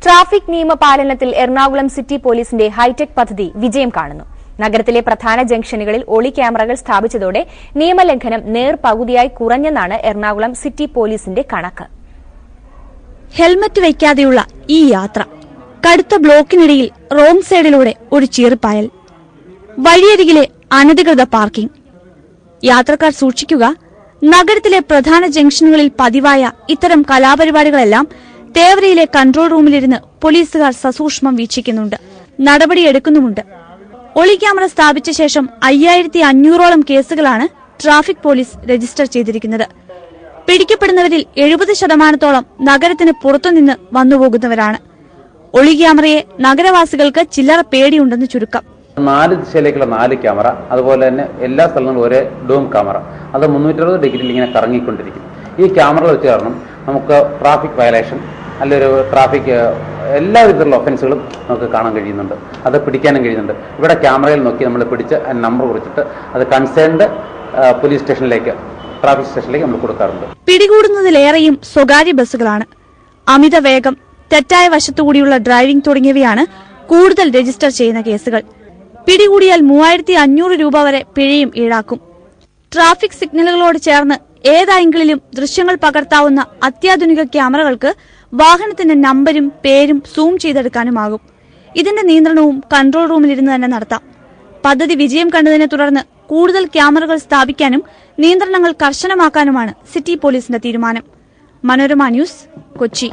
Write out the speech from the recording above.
Traffic നിയമപാലനത്തിൽ Ernakulam city പോലീസിന്റെ hi tech പദ്ധതി വിജയം കാണുന്നു. നഗരത്തിലെ പ്രധാന ജംഗ്ഷനുകളിൽ ഒളി ക്യാമറകൾ സ്ഥാപിച്ചതോടെ നിയമലംഘനം നേർപകുതിയായി കുറഞ്ഞെന്നാണ് എറണാകുളം സിറ്റി പോലീസിന്റെ കണക്ക്. ഹെൽമറ്റ് വയ്ക്കാതെയുള്ള ഈ യാത്ര, കടുത്ത ബ്ലോക്കിനിടയിൽ റോങ് സൈഡിലൂടെ ഒരു ചീറിപ്പായൽ, വഴിയരികിലെ അനധികൃത പാർക്കിംഗ്. യാത്രക്കാർ സൂക്ഷിക്കുക, നഗരത്തിലെ പ്രധാന ജംഗ്ഷനുകളിൽ പതിവായ ഇത്തരം കലാപരിപാടികളെല്ലാം തേവരയിലെ കൺട്രോൾ റൂമിലിരുന്ന് പോലീസുകാർ സസൂക്ഷ്മം വീക്ഷിക്കുന്നുണ്ട്, നടപടിയെടുക്കുന്നുമുണ്ട്. ഒളി ക്യാമറ സ്ഥാപിച്ച ശേഷം 5500ഓളം കേസുകളാണ് ട്രാഫിക് പോലീസ് രജിസ്റ്റർ ചെയ്തിരിക്കുന്നത്. പിടിക്കപ്പെടുന്നവരിൽ 70% നഗരത്തിന് പുറത്തുനിന്ന് വന്നുപോകുന്നവരാണ്. ഒളി ക്യാമറയെ നഗരവാസികൾക്ക് ചില്ലറ പേടിയുണ്ടെന്ന് ചുരുക്കം. 4 ദിശയിലേക്കുള്ള 4 ക്യാമറ, അതുപോലെ തന്നെ എല്ലാ സ്ഥലങ്ങളിലും ഒരേ ഡൂം ക്യാമറ, അത് 360 ഡിഗ്രിയിൽ ഇങ്ങനെ കറങ്ങിക്കൊണ്ടിരിക്കും. ഈ ക്യാമറ വെച്ച് കാരണം നമുക്ക് ട്രാഫിക് വയലേഷൻ അല്ലെങ്കിൽ ട്രാഫിക് എല്ലാ വിധത്തിലുള്ള ഒഫൻസുകളും നമുക്ക് കാണാൻ കഴിയുന്നുണ്ട്, അത് പിടിക്കാനും കഴിയുന്നുണ്ട്. ഇവിടെ ക്യാമറയിൽ നോക്കി നമ്മൾ പിടിച്ച് നമ്പർ കുറിച്ചിട്ട് അത് കൺസേൺഡ് പോലീസ് സ്റ്റേഷനിലേക്ക്, ട്രാഫിക് സ്റ്റേഷനിലേക്ക് നമ്മൾ കൊടുക്കാറുണ്ട്. പിടികൂടുന്നതിലേറെയും സ്വകാര്യ ബസ്സുകളാണ്. അമിത വേഗം, തെറ്റായ വശത്തുകൂടിയുള്ള ഡ്രൈവിംഗ് തുടങ്ങിയവയാണ് കൂടുതൽ രജിസ്റ്റർ ചെയ്യുന്ന കേസുകൾ. പിടികൂടിയാൽ 3500 രൂപ വരെ പിഴയും ഈടാക്കും. ട്രാഫിക് സിഗ്നലുകളോട് ചേർന്ന് ഏതായെങ്കിലും ദൃശ്യങ്ങൾ പകർത്താവുന്ന അത്യാധുനിക ക്യാമറകൾക്ക് വാഹനത്തിന്റെ നമ്പരും പേരും സൂം ചെയ്തെടുക്കാനുമാകും. ഇതിന്റെ നിയന്ത്രണവും കൺട്രോൾ റൂമിലിരുന്ന് തന്നെ നടത്താം. പദ്ധതി വിജയം കണ്ടതിനെ തുടർന്ന് കൂടുതൽ ക്യാമറകൾ സ്ഥാപിക്കാനും നിയന്ത്രണങ്ങൾ കർശനമാക്കാനുമാണ് സിറ്റി പോലീസിന്റെ തീരുമാനം. മനോരമ ന്യൂസ്, കൊച്ചി.